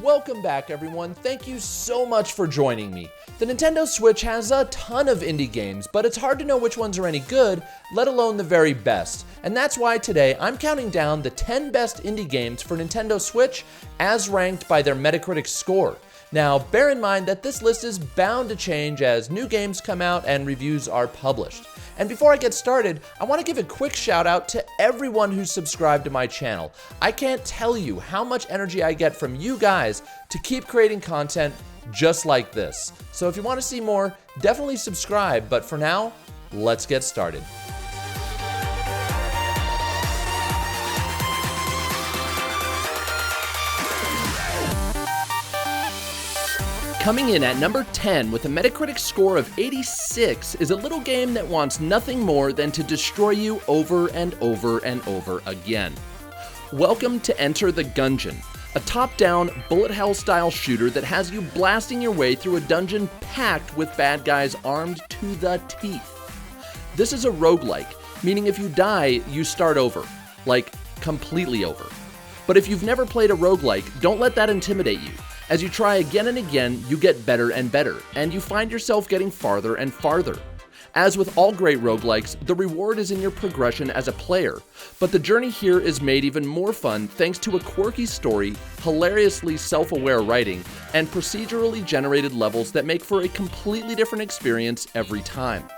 Welcome back, everyone. Thank you so much for joining me. The Nintendo Switch has a ton of indie games, but it's hard to know which ones are any good, let alone the very best. And that's why today I'm counting down the 10 best indie games for Nintendo Switch as ranked by their Metacritic score. Now, bear in mind that this list is bound to change as new games come out and reviews are published. And before I get started, I want to give a quick shout out to everyone who's subscribed to my channel. I can't tell you how much energy I get from you guys to keep creating content just like this. So if you want to see more, definitely subscribe, but for now, let's get started. Coming in at number 10 with a Metacritic score of 86 is a little game that wants nothing more than to destroy you over and over and over again. Welcome to Enter the Gungeon, a top-down bullet hell style shooter that has you blasting your way through a dungeon packed with bad guys armed to the teeth. This is a roguelike, meaning if you die, you start over, like completely over. But if you've never played a roguelike, don't let that intimidate you. As you try again and again, you get better and better, and you find yourself getting farther and farther. As with all great roguelikes, the reward is in your progression as a player, but the journey here is made even more fun thanks to a quirky story, hilariously self-aware writing, and procedurally generated levels that make for a completely different experience every time.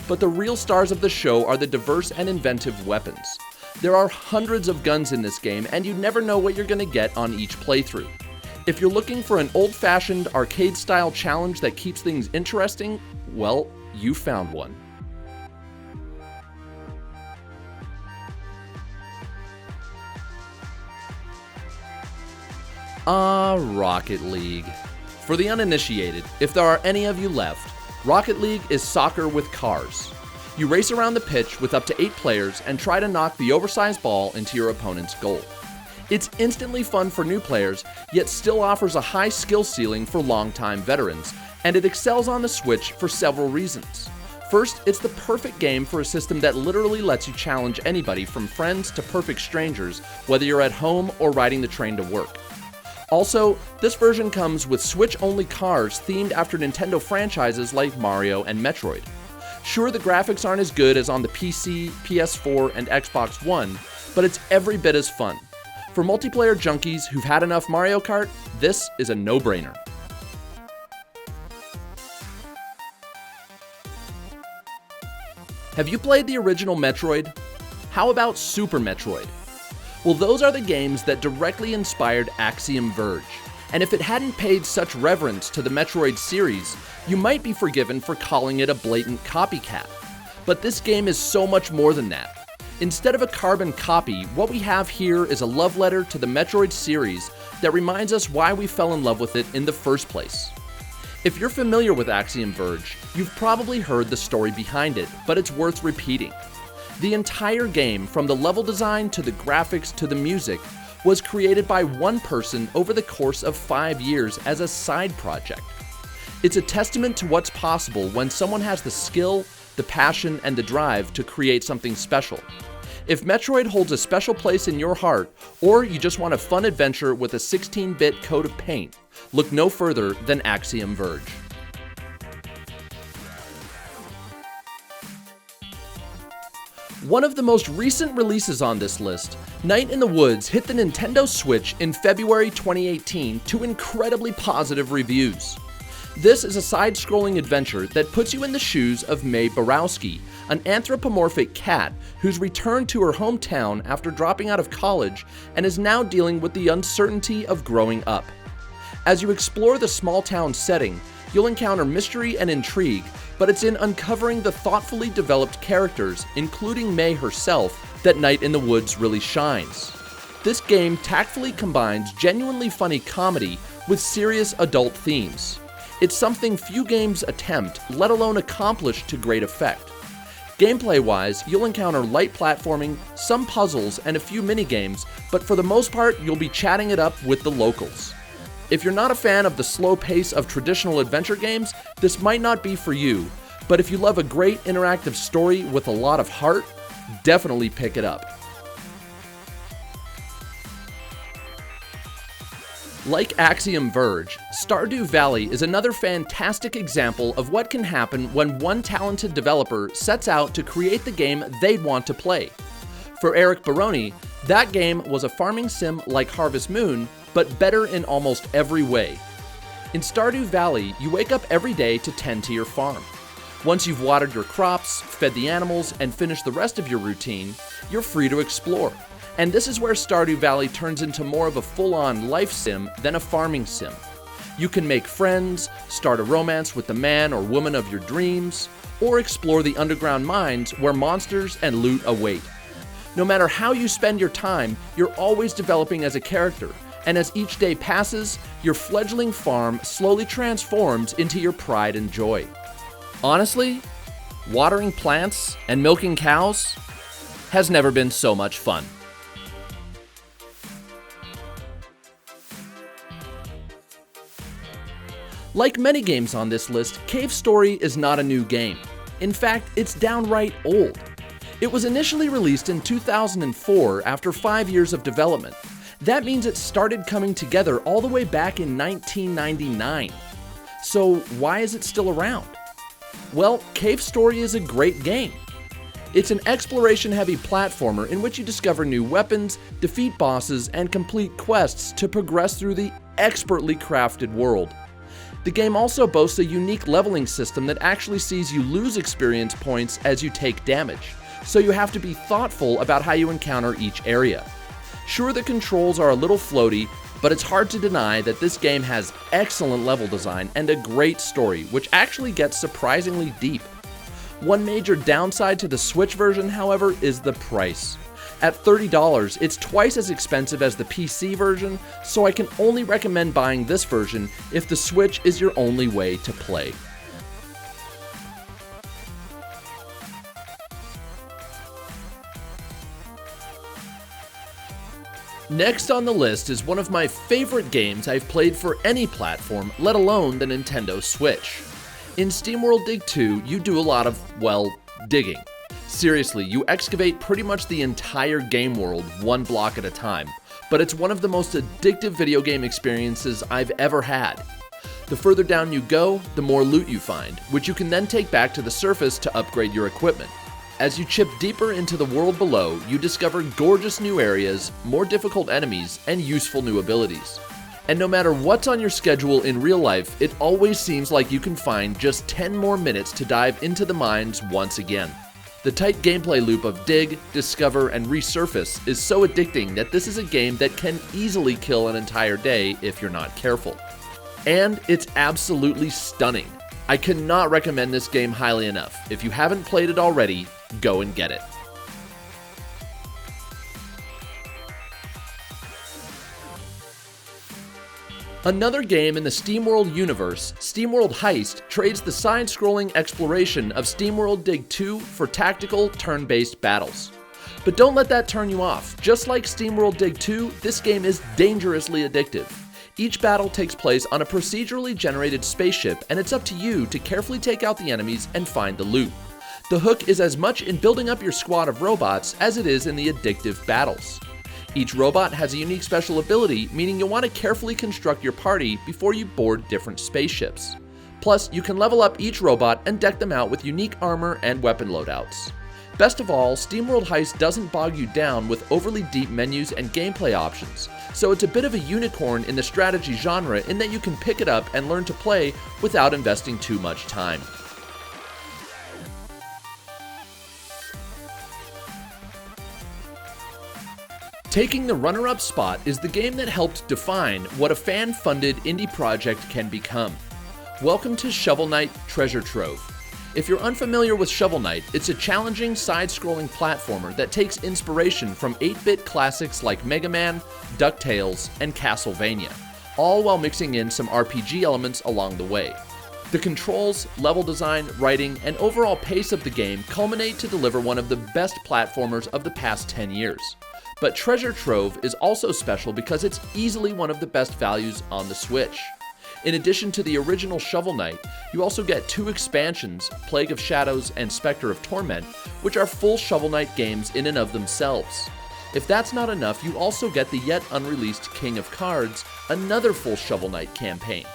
But the real stars of the show are the diverse and inventive weapons. There are hundreds of guns in this game, and you never know what you're going to get on each playthrough. If you're looking for an old-fashioned, arcade-style challenge that keeps things interesting, well, you found one. Rocket League. For the uninitiated, if there are any of you left, Rocket League is soccer with cars. You race around the pitch with up to 8 players and try to knock the oversized ball into your opponent's goal. It's instantly fun for new players, yet still offers a high skill ceiling for longtime veterans, and it excels on the Switch for several reasons. First, it's the perfect game for a system that literally lets you challenge anybody from friends to perfect strangers, whether you're at home or riding the train to work. Also, this version comes with Switch-only cars themed after Nintendo franchises like Mario and Metroid. Sure, the graphics aren't as good as on the PC, PS4, and Xbox One, but it's every bit as fun. For multiplayer junkies who've had enough Mario Kart, this is a no-brainer. Have you played the original Metroid? How about Super Metroid? Well, those are the games that directly inspired Axiom Verge, and if it hadn't paid such reverence to the Metroid series, you might be forgiven for calling it a blatant copycat. But this game is so much more than that. Instead of a carbon copy, what we have here is a love letter to the Metroid series that reminds us why we fell in love with it in the first place. If you're familiar with Axiom Verge, you've probably heard the story behind it, but it's worth repeating. The entire game, from the level design to the graphics to the music, was created by one person over the course of 5 years as a side project. It's a testament to what's possible when someone has the skill, the passion, and the drive to create something special. If Metroid holds a special place in your heart, or you just want a fun adventure with a 16-bit coat of paint, look no further than Axiom Verge. One of the most recent releases on this list, Night in the Woods hit the Nintendo Switch in February 2018 to incredibly positive reviews. This is a side-scrolling adventure that puts you in the shoes of Mae Borowski, an anthropomorphic cat who's returned to her hometown after dropping out of college and is now dealing with the uncertainty of growing up. As you explore the small-town setting, you'll encounter mystery and intrigue, but it's in uncovering the thoughtfully developed characters, including Mae herself, that Night in the Woods really shines. This game tactfully combines genuinely funny comedy with serious adult themes. It's something few games attempt, let alone accomplish to great effect. Gameplay-wise, you'll encounter light platforming, some puzzles, and a few minigames, but for the most part, you'll be chatting it up with the locals. If you're not a fan of the slow pace of traditional adventure games, this might not be for you, but if you love a great interactive story with a lot of heart, definitely pick it up. Like Axiom Verge, Stardew Valley is another fantastic example of what can happen when one talented developer sets out to create the game they'd want to play. For Eric Baroni, that game was a farming sim like Harvest Moon, but better in almost every way. In Stardew Valley, you wake up every day to tend to your farm. Once you've watered your crops, fed the animals, and finished the rest of your routine, you're free to explore. And this is where Stardew Valley turns into more of a full-on life sim than a farming sim. You can make friends, start a romance with the man or woman of your dreams, or explore the underground mines where monsters and loot await. No matter how you spend your time, you're always developing as a character, and as each day passes, your fledgling farm slowly transforms into your pride and joy. Honestly, watering plants and milking cows has never been so much fun. Like many games on this list, Cave Story is not a new game. In fact, it's downright old. It was initially released in 2004 after 5 years of development. That means it started coming together all the way back in 1999. So why is it still around? Well, Cave Story is a great game. It's an exploration-heavy platformer in which you discover new weapons, defeat bosses, and complete quests to progress through the expertly crafted world. The game also boasts a unique leveling system that actually sees you lose experience points as you take damage, so you have to be thoughtful about how you encounter each area. Sure, the controls are a little floaty, but it's hard to deny that this game has excellent level design and a great story, which actually gets surprisingly deep. One major downside to the Switch version, however, is the price. At $30, it's twice as expensive as the PC version, so I can only recommend buying this version if the Switch is your only way to play. Next on the list is one of my favorite games I've played for any platform, let alone the Nintendo Switch. In Steamworld Dig 2, you do a lot of, well, digging. Seriously, you excavate pretty much the entire game world one block at a time, but it's one of the most addictive video game experiences I've ever had. The further down you go, the more loot you find, which you can then take back to the surface to upgrade your equipment. As you chip deeper into the world below, you discover gorgeous new areas, more difficult enemies, and useful new abilities. And no matter what's on your schedule in real life, it always seems like you can find just 10 more minutes to dive into the mines once again. The tight gameplay loop of dig, discover, and resurface is so addicting that this is a game that can easily kill an entire day if you're not careful. And it's absolutely stunning. I cannot recommend this game highly enough. If you haven't played it already, go and get it. Another game in the Steamworld universe, Steamworld Heist, trades the side-scrolling exploration of Steamworld Dig 2 for tactical, turn-based battles. But don't let that turn you off. Just like Steamworld Dig 2, this game is dangerously addictive. Each battle takes place on a procedurally generated spaceship, and it's up to you to carefully take out the enemies and find the loot. The hook is as much in building up your squad of robots as it is in the addictive battles. Each robot has a unique special ability, meaning you'll want to carefully construct your party before you board different spaceships. Plus, you can level up each robot and deck them out with unique armor and weapon loadouts. Best of all, Steamworld Heist doesn't bog you down with overly deep menus and gameplay options, so it's a bit of a unicorn in the strategy genre in that you can pick it up and learn to play without investing too much time. Taking the runner-up spot is the game that helped define what a fan-funded indie project can become. Welcome to Shovel Knight Treasure Trove. If you're unfamiliar with Shovel Knight, it's a challenging side-scrolling platformer that takes inspiration from 8-bit classics like Mega Man, DuckTales, and Castlevania, all while mixing in some RPG elements along the way. The controls, level design, writing, and overall pace of the game culminate to deliver one of the best platformers of the past 10 years. But Treasure Trove is also special because it's easily one of the best values on the Switch. In addition to the original Shovel Knight, you also get 2 expansions, Plague of Shadows and Spectre of Torment, which are full Shovel Knight games in and of themselves. If that's not enough, you also get the yet unreleased King of Cards, another full Shovel Knight campaign.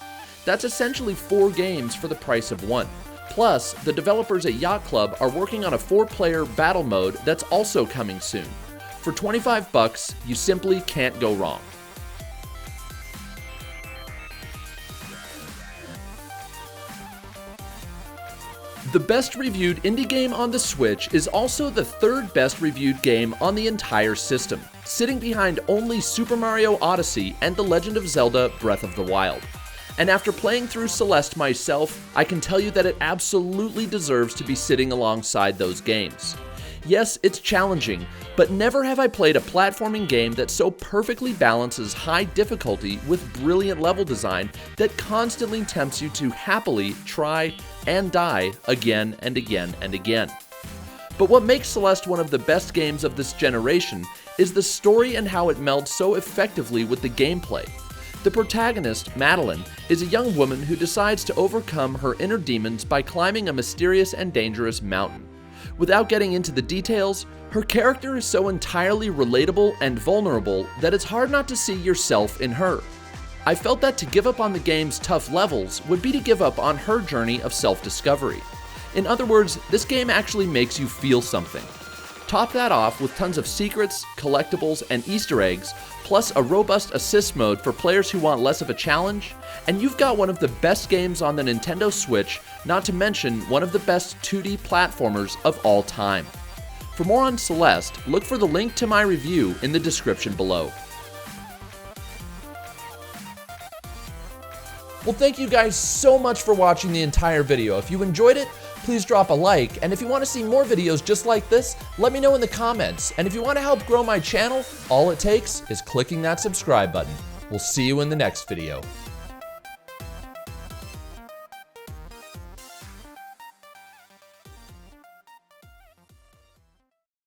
That's essentially 4 games for the price of 1. Plus, the developers at Yacht Club are working on a 4-player battle mode that's also coming soon. For $25, you simply can't go wrong. The best reviewed indie game on the Switch is also the 3rd best reviewed game on the entire system, sitting behind only Super Mario Odyssey and The Legend of Zelda Breath of the Wild. And after playing through Celeste myself, I can tell you that it absolutely deserves to be sitting alongside those games. Yes, it's challenging, but never have I played a platforming game that so perfectly balances high difficulty with brilliant level design that constantly tempts you to happily try and die again and again and again. But what makes Celeste one of the best games of this generation is the story and how it melds so effectively with the gameplay. The protagonist, Madeline, is a young woman who decides to overcome her inner demons by climbing a mysterious and dangerous mountain. Without getting into the details, her character is so entirely relatable and vulnerable that it's hard not to see yourself in her. I felt that to give up on the game's tough levels would be to give up on her journey of self-discovery. In other words, this game actually makes you feel something. Top that off with tons of secrets, collectibles, and Easter eggs, plus a robust assist mode for players who want less of a challenge, and you've got one of the best games on the Nintendo Switch, not to mention one of the best 2D platformers of all time. For more on Celeste, look for the link to my review in the description below. Well, thank you guys so much for watching the entire video. If you enjoyed it, please drop a like, and if you want to see more videos just like this, let me know in the comments. And if you want to help grow my channel, all it takes is clicking that subscribe button. We'll see you in the next video.